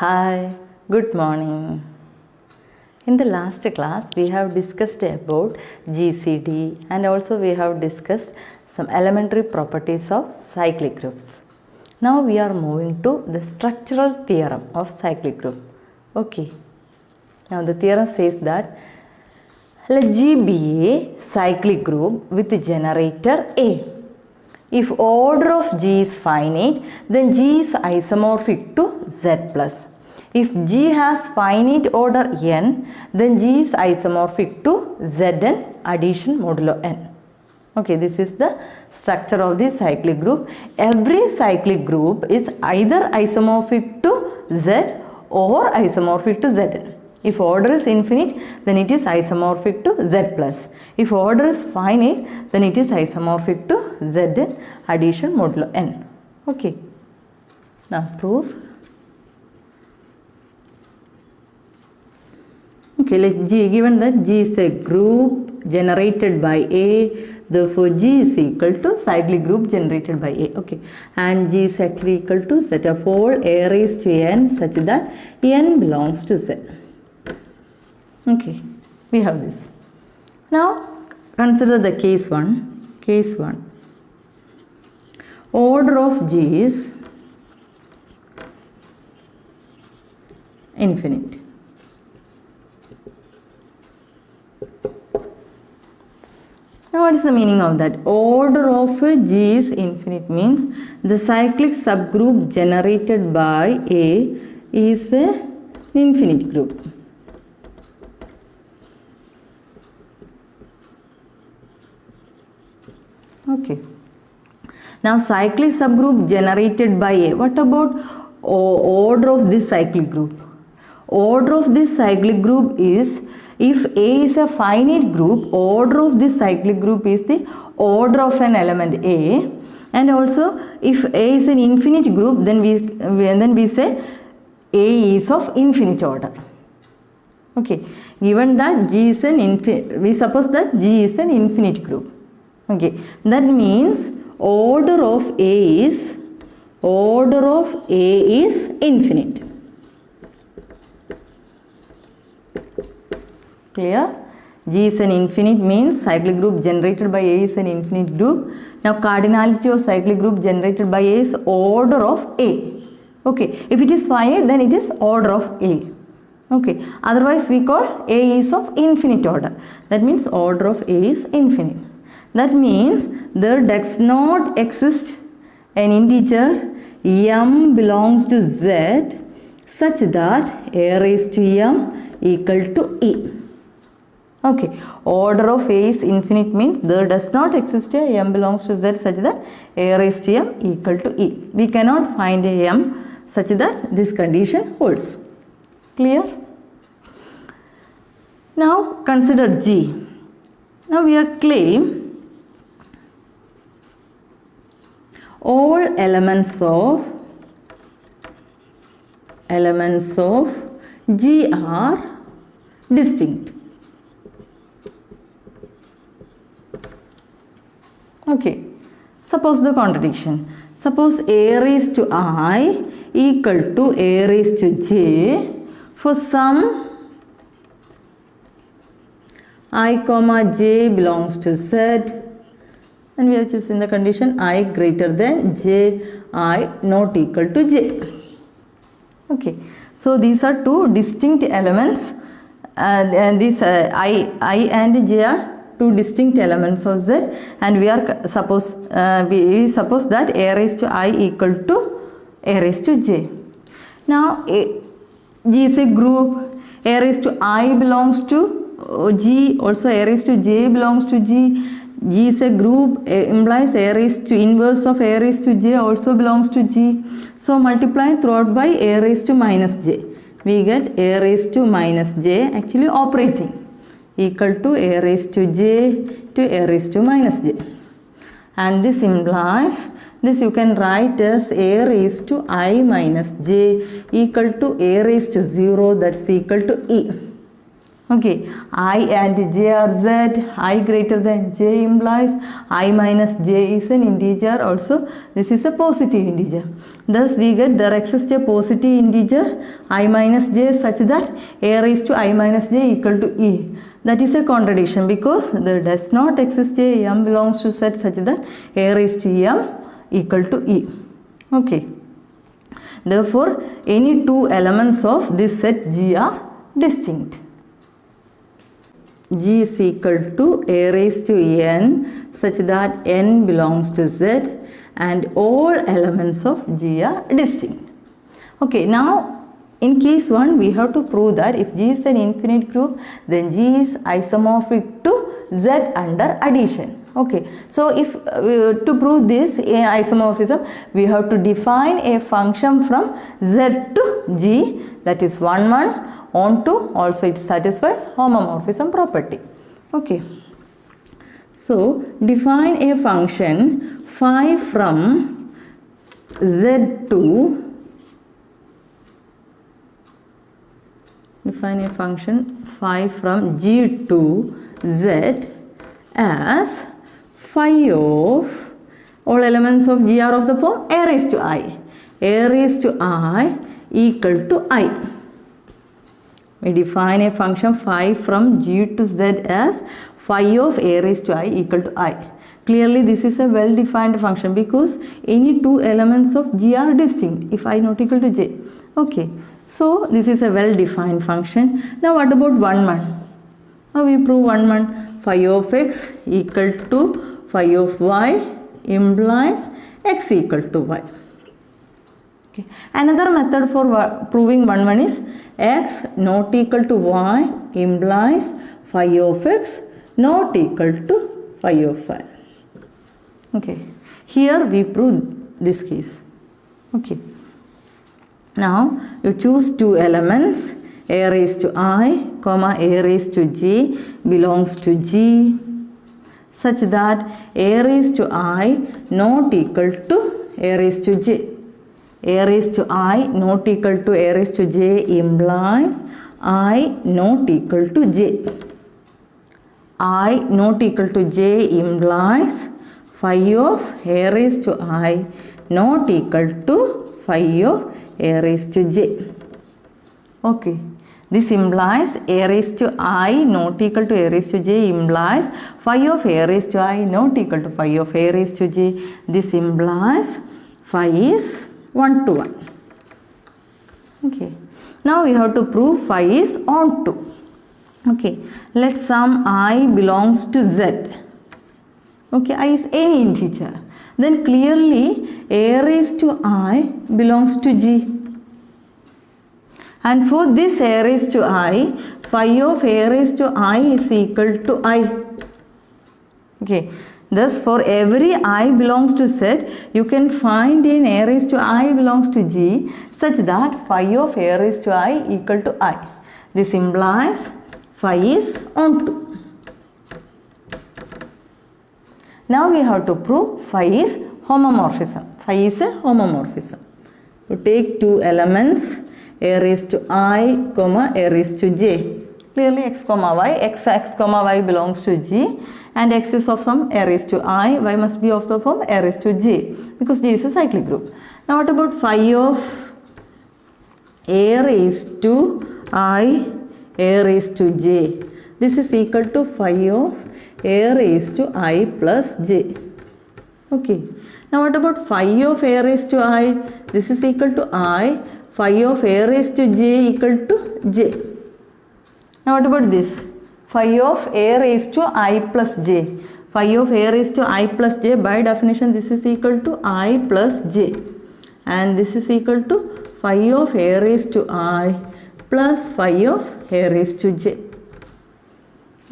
Hi, good morning. In the last class, we have discussed about GCD and also we have discussed some elementary properties of cyclic groups. Now we are moving to the structural theorem of cyclic group. Okay. Now the theorem says that let G be a cyclic group with generator A. If order of G is finite, then G is isomorphic to Z plus. If G has finite order n, then G is isomorphic to Zn addition modulo n. Okay, this is the structure of the cyclic group. Every cyclic group is either isomorphic to Z or isomorphic to Zn. If order is infinite, then it is isomorphic to Z plus. If order is finite, then it is isomorphic to Zn addition modulo n. Okay. Now proof. Okay, let G, given that G is a group generated by A, therefore G is equal to cyclic group generated by A. Okay, and G is actually equal to set of all A raised to n such that n belongs to Z. Okay, we have this. Now consider the case 1. Case 1. Order of G is infinite. Now what is the meaning of that? Order of G is infinite means the cyclic subgroup generated by A is an infinite group. Okay. Now cyclic subgroup generated by A. What about order of this cyclic group? Order of this cyclic group is, if A is a finite group, order of this cyclic group is the order of an element A. And also if A is an infinite group, then we say A is of infinite order. Okay. Given that G is we suppose that G is an infinite group. Okay, that means order of A is infinite. Clear? G is an infinite means cyclic group generated by A is an infinite group. Now cardinality of cyclic group generated by A is order of A. Okay, if it is finite, then it is order of A. Okay, otherwise we call A is of infinite order. That means order of A is infinite. That means there does not exist an integer m belongs to Z such that A raised to m equal to E. Okay, order of A is infinite means there does not exist a m belongs to Z such that A raised to m equal to E. We cannot find a m such that this condition holds. Clear? Now consider G. Now we are claim all elements of G are distinct. Okay, suppose the contradiction. Suppose A raised to I equal to A raised to J for some I comma J belongs to Z, and we are choosing the condition I greater than J, I not equal to J. Okay, so these are two distinct elements and these I and J are two distinct elements of Z, and we suppose that A raised to I equal to A raised to J. Now G is a group, A raised to I belongs to G, also A raised to J belongs to G. G is a group, implies A raised to inverse of A raised to J also belongs to G. So multiply throughout by A raised to minus J. We get A raised to minus J actually operating equal to A raised to J to A raised to minus J. And this implies, this you can write as A raised to I minus J equal to A raised to 0, that's equal to E. Okay, I and j are z, I greater than j implies I minus j is an integer, also this is a positive integer. Thus we get there exists a positive integer I minus j such that a raised to I minus j equal to e. That is a contradiction because there does not exist a m belongs to set such that a raised to m equal to e. Okay, therefore any two elements of this set G are distinct. G is equal to a raised to n such that n belongs to Z and all elements of G are distinct. Okay, now in case 1 we have to prove that if G is an infinite group then G is isomorphic to Z under addition. Okay, so if to prove this isomorphism we have to define a function from Z to G, that is 1 1 on to, also it satisfies homomorphism property. Okay, so define a function phi from Z to, define a function phi from G to Z as phi of all elements of G are of the form a raised to I, a raised to I equal to I. We define a function phi from G to Z as phi of a raised to I equal to I. Clearly this is a well defined function because any two elements of G are distinct if I not equal to J. Okay, so this is a well defined function. Now what about 1 1? Now we prove 1 1. Phi of x equal to phi of y implies x equal to y. Okay. Another method for proving 1 1 is x not equal to y implies phi of x not equal to phi of y. Okay, here we prove this case. Okay, now you choose two elements a raised to I comma a raised to j belongs to G such that a raised to I not equal to a raised to j. A raised to I not equal to a raised to j implies I not equal to j. I not equal to j implies phi of a raised to I not equal to phi of a raised to j. Okay, this implies a raised to I not equal to a raised to j implies phi of a raised to I not equal to phi of a raised to j. This implies phi is 1 to 1. Okay, now we have to prove phi is onto. Okay, let some I belongs to Z. Okay, I is any integer. Then clearly a raised to I belongs to G. And for this a raised to I, phi of a raised to I is equal to I. Okay, thus for every I belongs to Z, you can find in a raised to I belongs to G such that phi of a raised to I equal to I. This implies phi is onto. Now we have to prove phi is homomorphism. Phi is a homomorphism. To take two elements a raised to I comma a raised to j. Clearly x comma y, x comma y belongs to G and x is of some a raised to I, y must be of the form a raised to j because G is a cyclic group. Now what about phi of a raised to I a raised to j? This is equal to phi of a raised to I plus j. Okay, now what about phi of a raised to I? This is equal to I, phi of a raised to j equal to j. Now what about this? Phi of a raised to I plus j. Phi of a raised to I plus j, by definition this is equal to I plus j and this is equal to phi of a raised to I plus phi of a raised to j.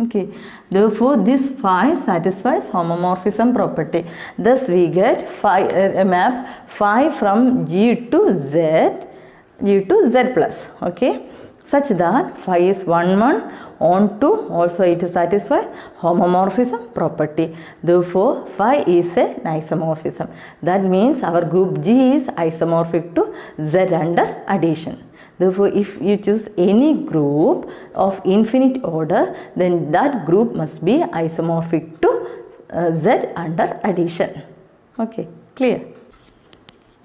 Okay, therefore this phi satisfies homomorphism property. Thus we get phi map phi from G to Z plus. Okay, such that phi is 1 1 onto, also it satisfies homomorphism property. Therefore phi is an isomorphism. That means our group G is isomorphic to Z under addition. Therefore, if you choose any group of infinite order, then that group must be isomorphic to Z under addition. Okay, clear?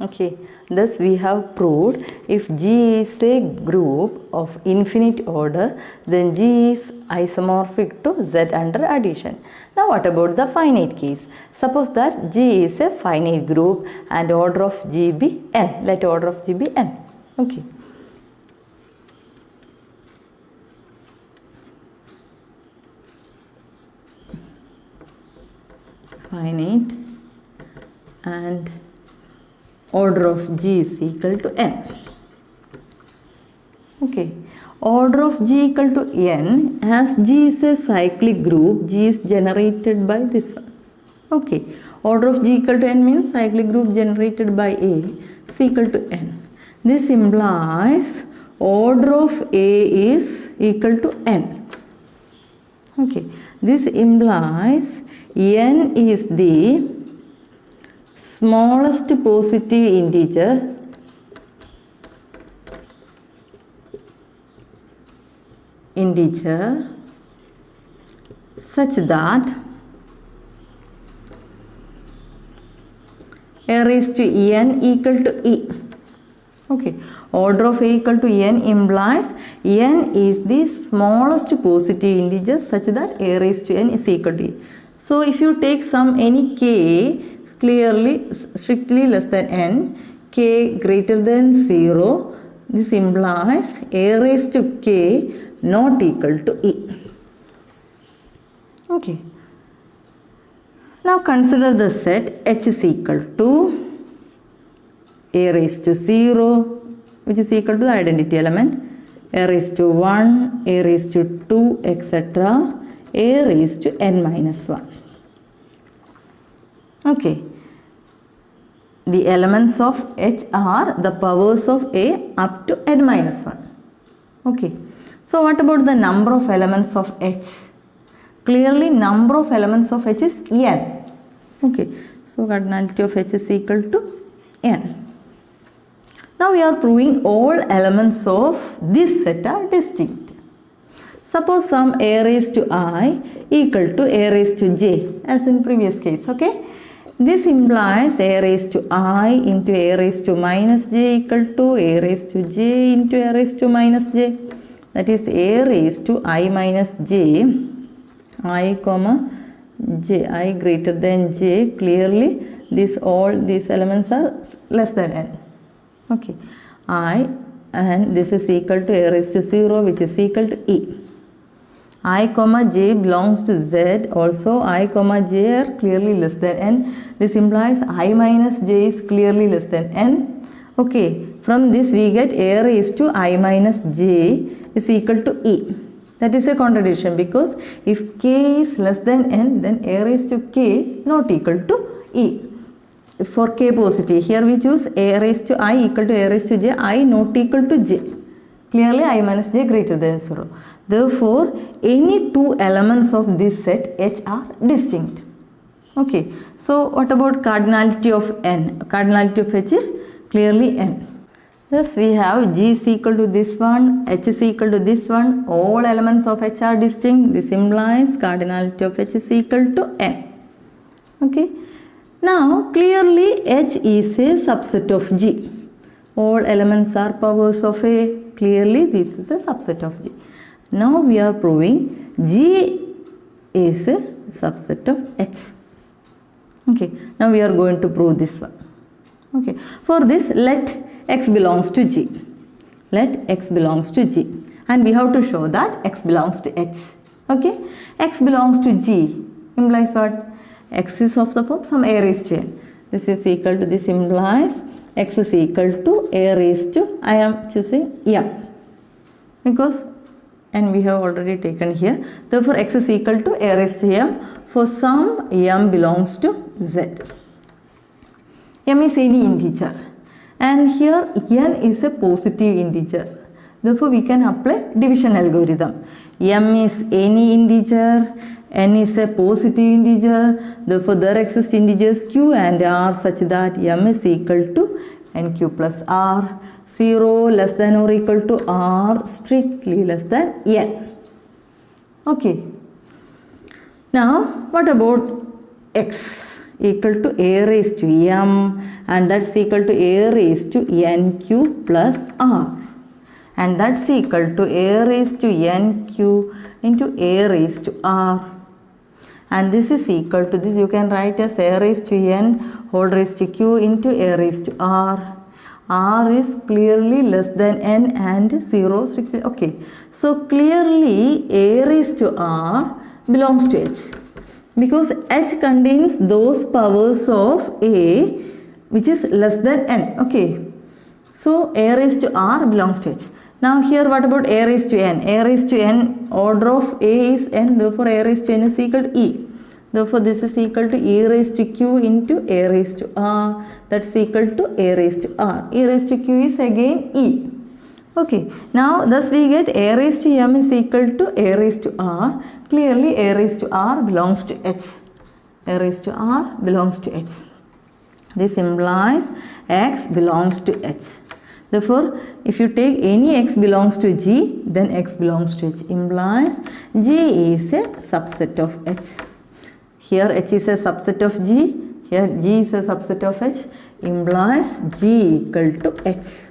Okay, thus we have proved if G is a group of infinite order, then G is isomorphic to Z under addition. Now what about the finite case? Suppose that G is a finite group and order of G be n. Let order of G be n. Okay. Finite and order of G is equal to n. Okay, order of G equal to n, as G is a cyclic group, G is generated by this one. Okay, order of G equal to n means cyclic group generated by A is equal to n. This implies order of A is equal to n. Okay, this implies n is the smallest positive integer such that a raised to n equal to e. Okay, order of A equal to n implies n is the smallest positive integer such that a raised to n is equal to e. So if you take any k clearly strictly less than n, k greater than 0, this implies a raised to k not equal to e. Okay. Now consider the set H is equal to a raised to 0, which is equal to the identity element, a raised to 1, a raised to 2, etc., a raised to n minus 1. Okay. The elements of H are the powers of A up to n minus 1. Okay. So what about the number of elements of H? Clearly number of elements of H is n. Okay. So cardinality of H is equal to n. Now we are proving all elements of this set are distinct. Suppose some a raised to I equal to a raised to j as in previous case. Okay. This implies a raised to I into a raised to minus j equal to a raised to j into a raised to minus j. That is a raised to I minus j, I comma j, I greater than j. Clearly all these elements are less than n. Okay, I, and this is equal to a raised to 0, which is equal to e. I comma j belongs to z, also I comma j are clearly less than n. This implies I minus j is clearly less than n. Okay, from this we get a raised to I minus j is equal to e. That is a contradiction, because if k is less than n, then a raised to k not equal to e. For k positive, here we choose a raised to I equal to a raised to j, I not equal to j. Clearly I minus j greater than 0. Therefore, any two elements of this set H are distinct. Okay. So what about cardinality of n? Cardinality of H is clearly n. Thus we have G is equal to this one, H is equal to this one. All elements of H are distinct. This implies cardinality of H is equal to n. Okay. Now clearly H is a subset of G. All elements are powers of A. Clearly this is a subset of G. Now we are proving G is a subset of H. Okay. Now we are going to prove this one. Okay. For this, let X belongs to G. Let X belongs to G. And we have to show that X belongs to H. Okay. X belongs to G implies what? X is of the form some a raised to n. This is equal to, this implies X is equal to a raised to, I am choosing m, because n we have already taken here. Therefore X is equal to a raised to m for some m belongs to Z. M is any integer, and here n is a positive integer. Therefore we can apply division algorithm. M is any integer, n is a positive integer, therefore there exist integers q and r such that m is equal to nq plus r, 0 less than or equal to r strictly less than n. Okay. Now what about x equal to a raised to m, and that's equal to a raised to nq plus r, and that's equal to a raised to nq into a raised to r, and this is equal to this, you can write as a raised to n whole raised to q into a raised to r. R is clearly less than n and 0 strictly. Okay, so clearly a raised to r belongs to h, because h contains those powers of a which is less than n. Okay, so a raised to r belongs to h. Now here what about a raised to n? A raised to n, order of a is n, therefore a raised to n is equal to e. Therefore this is equal to e raised to q into a raised to r, that's equal to a raised to r. E raised to q is again e. Okay, now thus we get a raised to m is equal to a raised to r. Clearly a raised to r belongs to h. A raised to r belongs to h. This implies x belongs to h. Therefore, if you take any x belongs to G, then x belongs to H, implies G is a subset of H. Here H is a subset of G, here G is a subset of H, implies G equal to H.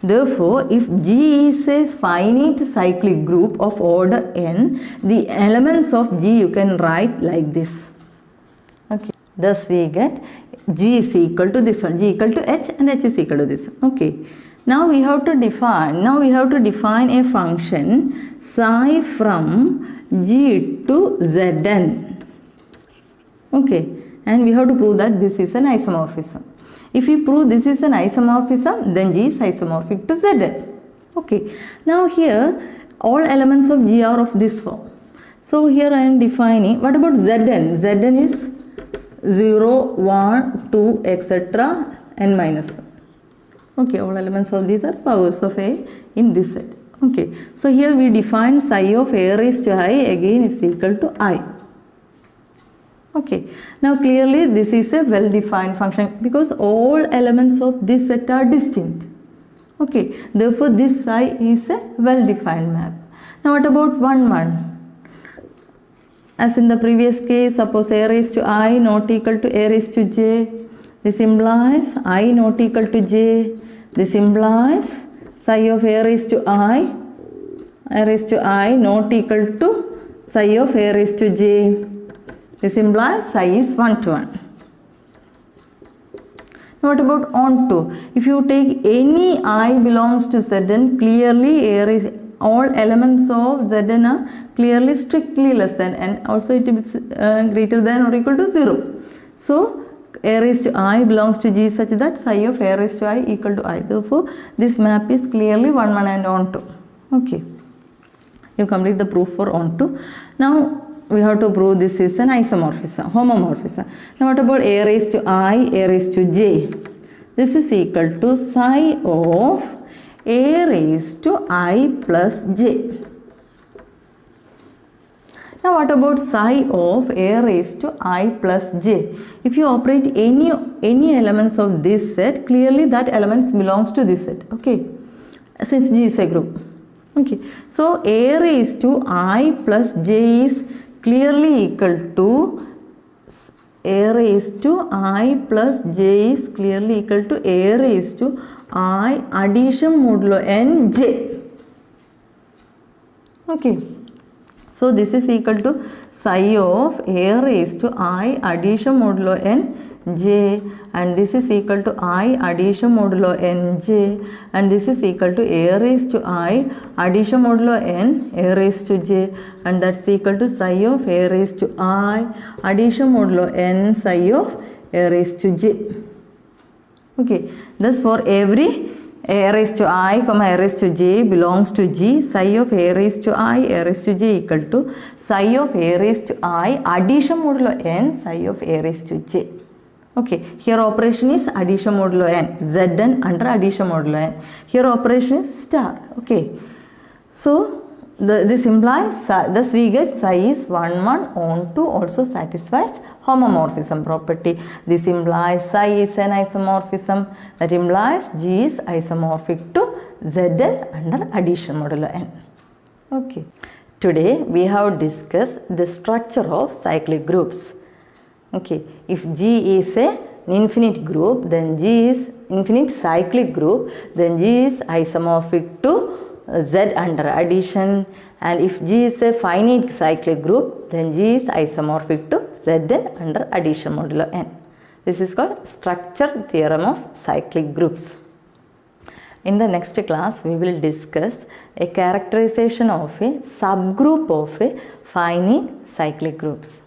Therefore, if G is a finite cyclic group of order n, the elements of G you can write like this. Okay. Thus we get G is equal to this one, G equal to H, and H is equal to this. Okay. Now we have to define a function psi from G to Zn. Okay. And we have to prove that this is an isomorphism. If we prove this is an isomorphism, then G is isomorphic to Zn. Okay. Now here all elements of G are of this form. So here I am defining, what about Zn? Zn is 0, 1, 2, etc. n minus 1. Okay, all elements of these are powers of A in this set. Okay, so here we define psi of A raised to I again is equal to I. Okay, now clearly this is a well defined function because all elements of this set are distinct. Okay, therefore this psi is a well defined map. Now what about 1, 1? As in the previous case, suppose a raised to I not equal to a raised to j. This implies I not equal to j. This implies psi of a raised to I not equal to psi of a raised to j. This implies psi is 1 to 1. Now what about onto? If you take any I belongs to Zn, clearly all elements of Zn are clearly strictly less than, and also it is greater than or equal to 0. So a raised to I belongs to G such that psi of a raised to I equal to I. Therefore this map is clearly 1, 1 and onto. Okay, you complete the proof for onto. Now we have to prove this is an isomorphism, homomorphism. Now what about a raised to I, a raised to j? This is equal to psi of a raised to I plus j. Now what about psi of a raised to I plus j? If you operate any elements of this set, clearly that elements belongs to this set. Okay, since G is a group. Okay, so a raised to I plus j is clearly equal to a raised to I plus j is clearly equal to a raised to I addition modulo n j. Okay, so this is equal to psi of a raised to I addition modulo n j, and this is equal to I addition modulo n j, and this is equal to a raised to I addition modulo n a raised to j, and that's equal to psi of a raised to I addition modulo n psi of a raised to j. Okay, thus for every a raised to I, a raised to j belongs to G, psi of a raised to I, a raised to j equal to psi of a raised to I addition modulo n psi of a raised to j. Okay, here operation is addition modulo n, Zn under addition modulo n. Here operation is star. Okay, so this implies, thus we get psi is 1, 1 onto also satisfies homomorphism property. This implies psi is an isomorphism, that implies G is isomorphic to Zn under addition modulo n. Okay. Today we have discussed the structure of cyclic groups. Okay. If G is an infinite group, then G is infinite cyclic group, then G is isomorphic to Z under addition, and if G is a finite cyclic group, then G is isomorphic to Zn under addition modulo n. This is called structure theorem of cyclic groups. In the next class, we will discuss a characterization of a subgroup of a finite cyclic groups.